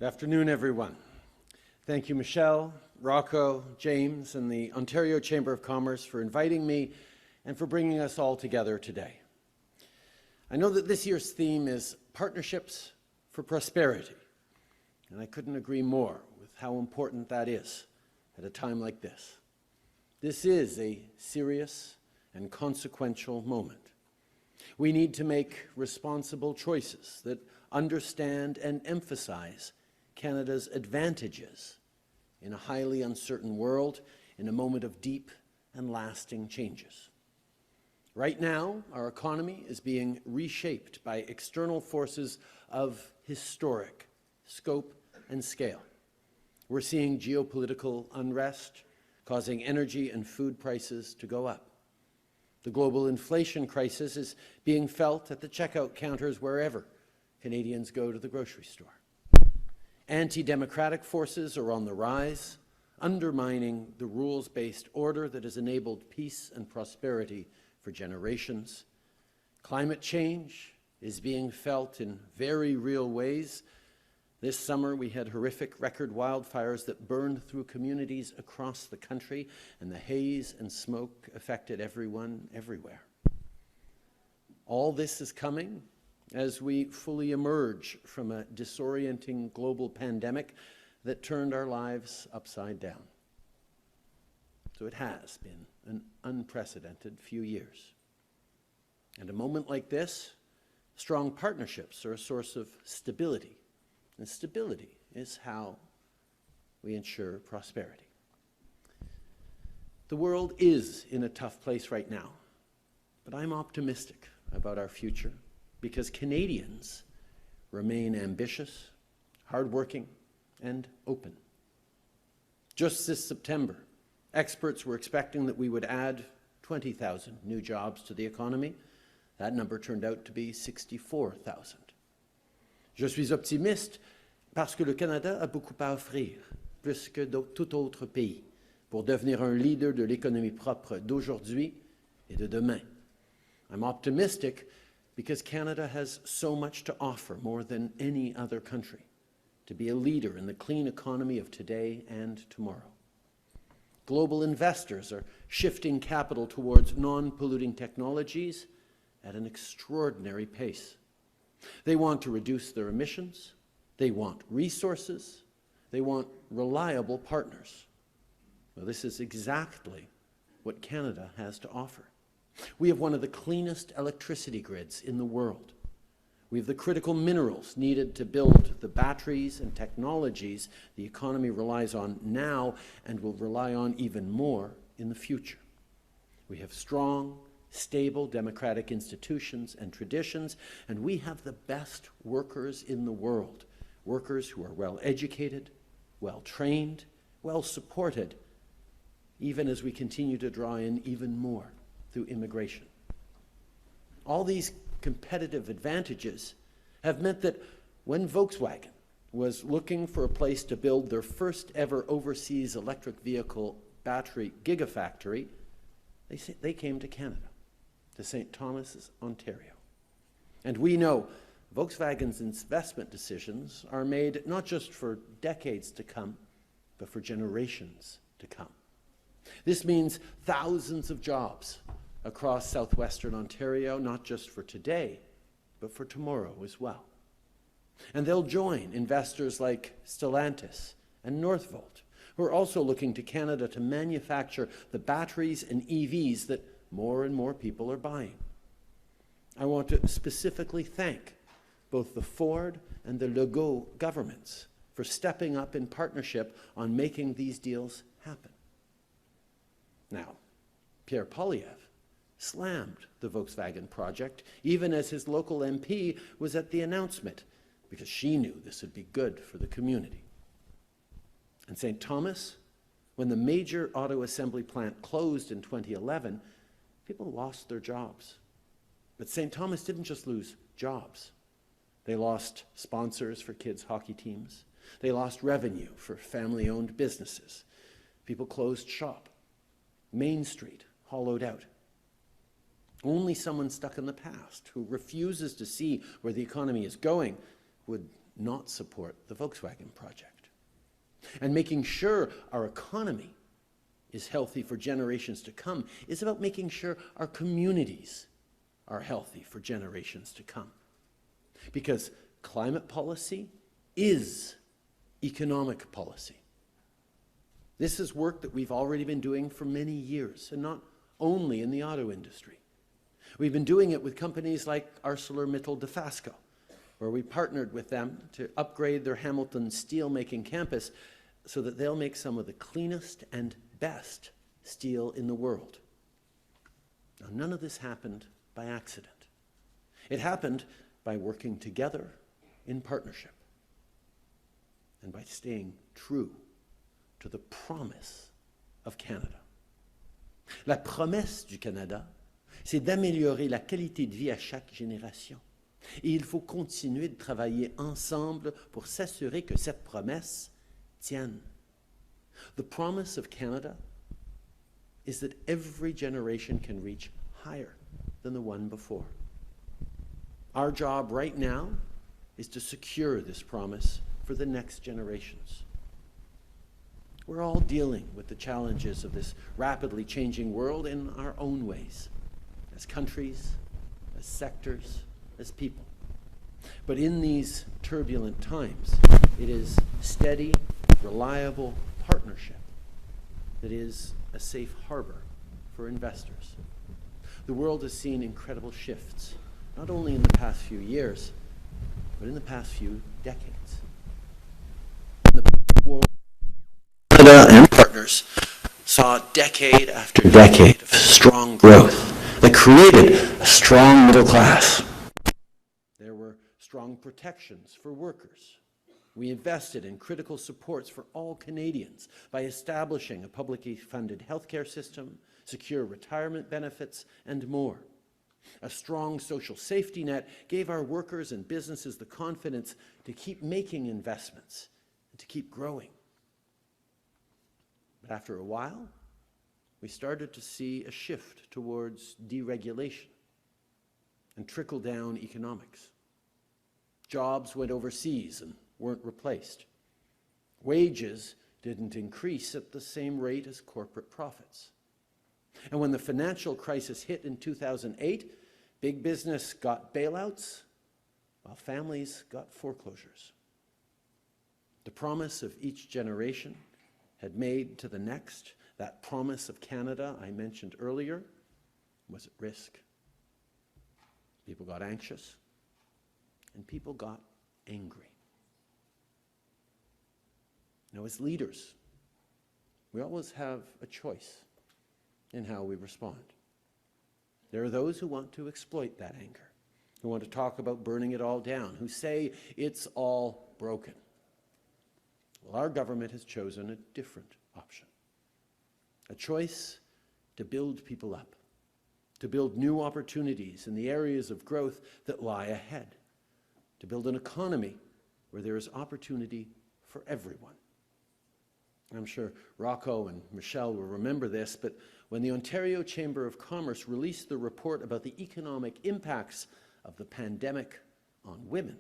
Good afternoon, everyone. Thank you, Michelle, Rocco, James, and the Ontario Chamber of Commerce for inviting me and for bringing us all together today. I know that this year's theme is Partnerships for Prosperity, and I couldn't agree more with how important that is at a time like this. This is a serious and consequential moment. We need to make responsible choices that understand and emphasize Canada's advantages in a highly uncertain world, in a moment of deep and lasting changes. Right now, our economy is being reshaped by external forces of historic scope and scale. We're seeing geopolitical unrest causing energy and food prices to go up. The global inflation crisis is being felt at the checkout counters wherever Canadians go to the grocery store. Anti-democratic forces are on the rise, undermining the rules-based order that has enabled peace and prosperity for generations. Climate change is being felt in very real ways. This summer, we had horrific record wildfires that burned through communities across the country, and the haze and smoke affected everyone, everywhere. All this is coming as we fully emerge from a disorienting global pandemic that turned our lives upside down. So it has been an unprecedented few years. And a moment like this, strong partnerships are a source of stability. And stability is how we ensure prosperity. The world is in a tough place right now, but I'm optimistic about our future because Canadians remain ambitious, hardworking, and open. Just this September, experts were expecting that we would add 20,000 new jobs to the economy. That number turned out to be 64,000. Je suis optimiste parce que le Canada a beaucoup à offrir, plus que tout autre pays, pour devenir un leader de l'économie propre d'aujourd'hui et de demain. I'm optimistic because Canada has so much to offer, more than any other country, to be a leader in the clean economy of today and tomorrow. Global investors are shifting capital towards non-polluting technologies at an extraordinary pace. They want to reduce their emissions, they want resources, they want reliable partners. Well, this is exactly what Canada has to offer. We have one of the cleanest electricity grids in the world. We have the critical minerals needed to build the batteries and technologies the economy relies on now and will rely on even more in the future. We have strong, stable democratic institutions and traditions, and we have the best workers in the world, workers who are well educated, well trained, well supported, even as we continue to draw in even more through immigration. All these competitive advantages have meant that when Volkswagen was looking for a place to build their first ever overseas electric vehicle battery gigafactory, they came to Canada, to St. Thomas, Ontario. And we know Volkswagen's investment decisions are made not just for decades to come, but for generations to come. This means thousands of jobs across southwestern Ontario, not just for today, but for tomorrow as well. And they'll join investors like Stellantis and Northvolt, who are also looking to Canada to manufacture the batteries and EVs that more and more people are buying. I want to specifically thank both the Ford and the Legault governments for stepping up in partnership on making these deals happen. Now, Pierre Poilievre slammed the Volkswagen project, even as his local MP was at the announcement, because she knew this would be good for the community. And St. Thomas, when the major auto assembly plant closed in 2011, people lost their jobs. But St. Thomas didn't just lose jobs. They lost sponsors for kids' hockey teams. They lost revenue for family-owned businesses. People closed shop. Main Street hollowed out. Only someone stuck in the past who refuses to see where the economy is going would not support the Volkswagen project. And making sure our economy is healthy for generations to come is about making sure our communities are healthy for generations to come. Because climate policy is economic policy. This is work that we've already been doing for many years, and not only in the auto industry. We've been doing it with companies like ArcelorMittal Dofasco, where we partnered with them to upgrade their Hamilton steelmaking campus so that they'll make some of the cleanest and best steel in the world. Now, none of this happened by accident. It happened by working together in partnership and by staying true to the promise of Canada. La promesse du Canada, c'est d'améliorer la qualité de vie à chaque génération. Et il faut continuer de travailler ensemble pour s'assurer que cette promesse tienne. The promise of Canada is that every generation can reach higher than the one before. Our job right now is to secure this promise for the next generations. We're all dealing with the challenges of this rapidly changing world in our own ways, as countries, as sectors, as people. But in these turbulent times, it is steady, reliable partnership that is a safe harbor for investors. The world has seen incredible shifts, not only in the past few years, but in the past few decades. In the world, Canada and partners saw decade after decade of strong growth that created a strong middle class. There were strong protections for workers. We invested in critical supports for all Canadians by establishing a publicly funded healthcare system, secure retirement benefits, and more. A strong social safety net gave our workers and businesses the confidence to keep making investments and to keep growing. But after a while, we started to see a shift towards deregulation and trickle-down economics. Jobs went overseas and weren't replaced. Wages didn't increase at the same rate as corporate profits. And when the financial crisis hit in 2008, big business got bailouts, while families got foreclosures. The promise of each generation had made to the next, that promise of Canada I mentioned earlier, was at risk. People got anxious, and people got angry. Now, as leaders, we always have a choice in how we respond. There are those who want to exploit that anger, who want to talk about burning it all down, who say it's all broken. Well, our government has chosen a different option, a choice to build people up, to build new opportunities in the areas of growth that lie ahead, to build an economy where there is opportunity for everyone. I'm sure Rocco and Michelle will remember this, but when the Ontario Chamber of Commerce released the report about the economic impacts of the pandemic on women,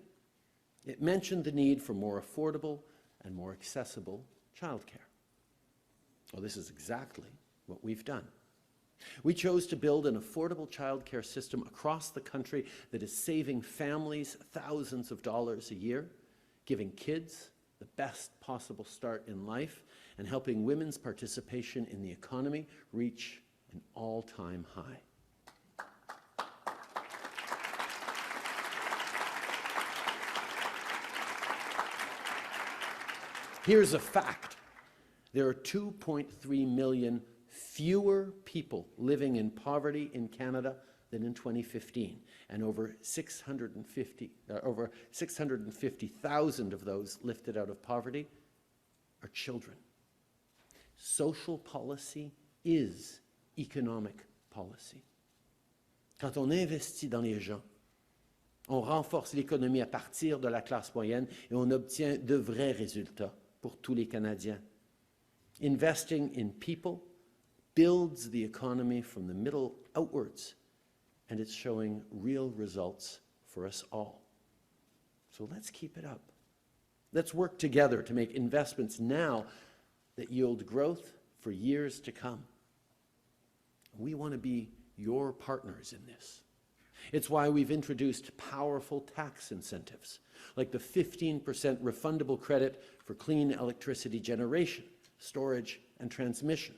it mentioned the need for more affordable and more accessible childcare. Well, this is exactly what we've done. We chose to build an affordable childcare system across the country that is saving families thousands of dollars a year, giving kids the best possible start in life, and helping women's participation in the economy reach an all-time high. Here's a fact. There are 2.3 million fewer people living in poverty in Canada than in 2015, and over 650,000 of those lifted out of poverty are children. Social policy is economic policy. Quand on investit dans les gens, on renforce l'économie à partir de la classe moyenne et on obtient de vrais résultats pour tous les Canadiens. Investing in people builds the economy from the middle outwards, and it's showing real results for us all. So let's keep it up. Let's work together to make investments now that yield growth for years to come. We want to be your partners in this. It's why we've introduced powerful tax incentives, like the 15% refundable credit for clean electricity generation, storage, and transmission.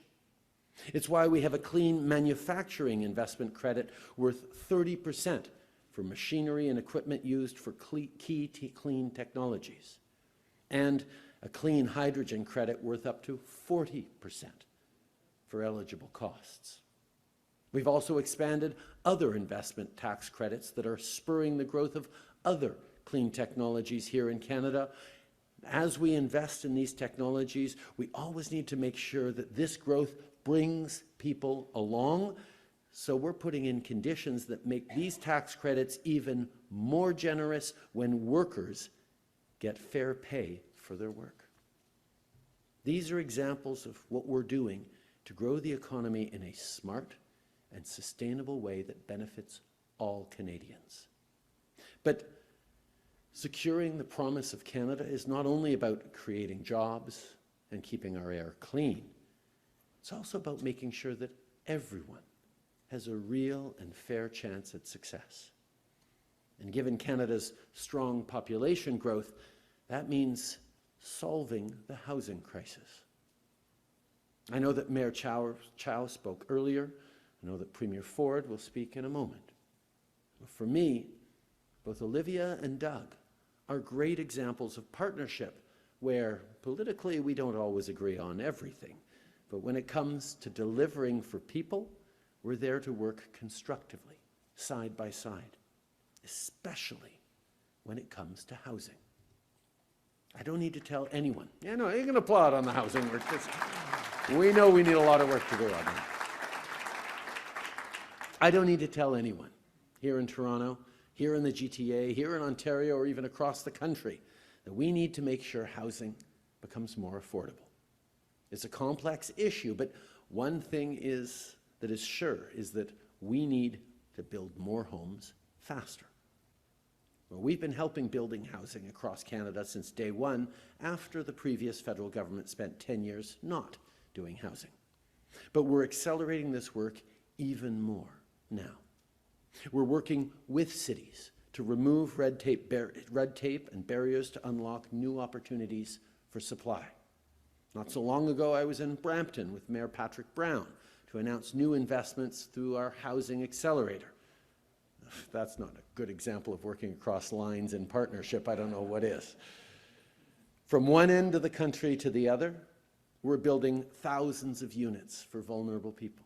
It's why we have a clean manufacturing investment credit worth 30% for machinery and equipment used for key clean technologies, and a clean hydrogen credit worth up to 40% for eligible costs. We've also expanded other investment tax credits that are spurring the growth of other clean technologies here in Canada. As we invest in these technologies, we always need to make sure that this growth brings people along. So we're putting in conditions that make these tax credits even more generous when workers get fair pay for their work. These are examples of what we're doing to grow the economy in a smart and sustainable way that benefits all Canadians. But securing the promise of Canada is not only about creating jobs and keeping our air clean. It's also about making sure that everyone has a real and fair chance at success. And given Canada's strong population growth, that means solving the housing crisis. I know that Mayor Chow spoke earlier. I know that Premier Ford will speak in a moment. For me, both Olivia and Doug are great examples of partnership where politically we don't always agree on everything. But when it comes to delivering for people, we're there to work constructively, side by side, especially when it comes to housing. I don't need to tell anyone. Yeah, no, you can applaud on the housing work. We know we need a lot of work to do on that. I don't need to tell anyone here in Toronto, here in the GTA, here in Ontario, or even across the country that we need to make sure housing becomes more affordable. It's a complex issue, but one thing that is sure is that we need to build more homes faster. Well, we've been helping building housing across Canada since day one, after the previous federal government spent 10 years not doing housing. But we're accelerating this work even more now. We're working with cities to remove red tape and barriers to unlock new opportunities for supply. Not so long ago, I was in Brampton with Mayor Patrick Brown to announce new investments through our housing accelerator. If that's not a good example of working across lines in partnership, I don't know what is. From one end of the country to the other, we're building thousands of units for vulnerable people.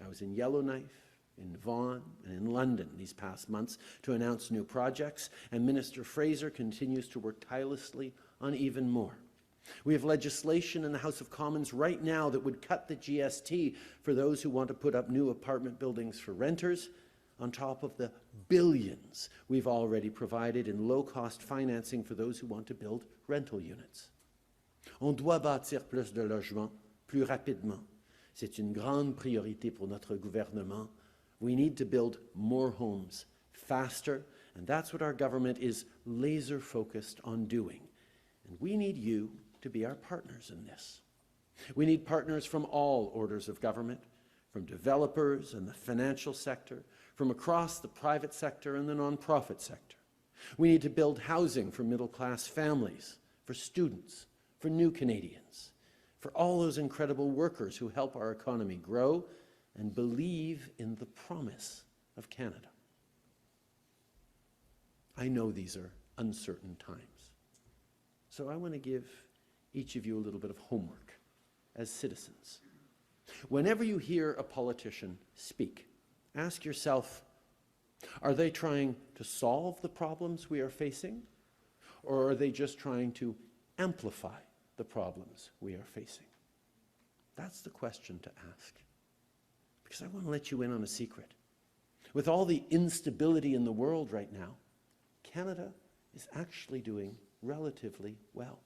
I was in Yellowknife, in Vaughan, and in London these past months to announce new projects, and Minister Fraser continues to work tirelessly on even more. We have legislation in the House of Commons right now that would cut the GST for those who want to put up new apartment buildings for renters, on top of the billions we've already provided in low-cost financing for those who want to build rental units. On doit bâtir plus de logements, plus rapidement. C'est une grande priorité pour notre gouvernement. We need to build more homes faster, and that's what our government is laser-focused on doing. And we need you to be our partners in this. We need partners from all orders of government, from developers and the financial sector, from across the private sector and the nonprofit sector. We need to build housing for middle-class families, for students, for new Canadians, for all those incredible workers who help our economy grow and believe in the promise of Canada. I know these are uncertain times, so I want to give each of you a little bit of homework as citizens. Whenever you hear a politician speak, ask yourself, are they trying to solve the problems we are facing, or are they just trying to amplify the problems we are facing? That's the question to ask. Because I want to let you in on a secret. With all the instability in the world right now, Canada is actually doing relatively well.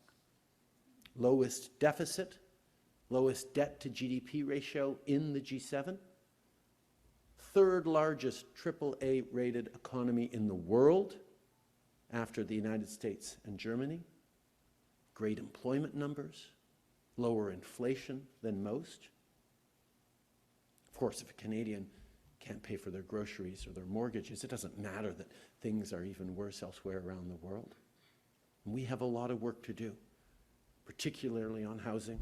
Lowest deficit, lowest debt to GDP ratio in the G7, third largest AAA rated economy in the world after the United States and Germany, great employment numbers, lower inflation than most. Of course, if a Canadian can't pay for their groceries or their mortgages, it doesn't matter that things are even worse elsewhere around the world. And we have a lot of work to do, particularly on housing,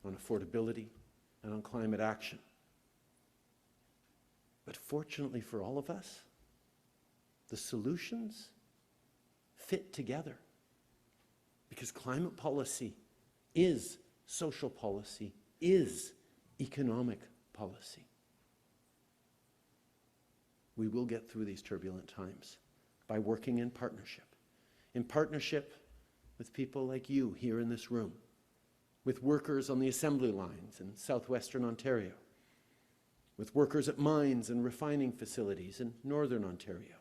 on affordability, and on climate action. But fortunately for all of us, the solutions fit together, because climate policy is social policy, is economic policy. We will get through these turbulent times by working in partnership with people like you here in this room, with workers on the assembly lines in southwestern Ontario, with workers at mines and refining facilities in northern Ontario,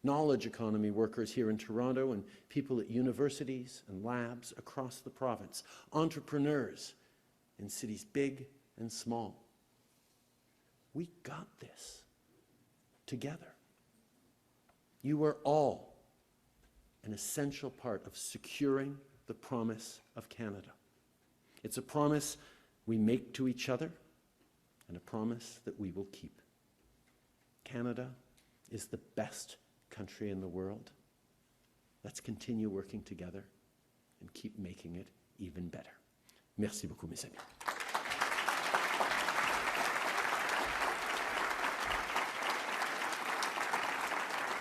knowledge economy workers here in Toronto, and people at universities and labs across the province, entrepreneurs in cities big and small. We got this together. You are all an essential part of securing the promise of Canada. It's a promise we make to each other and a promise that we will keep. Canada is the best country in the world. Let's continue working together and keep making it even better. Merci beaucoup, mes amis.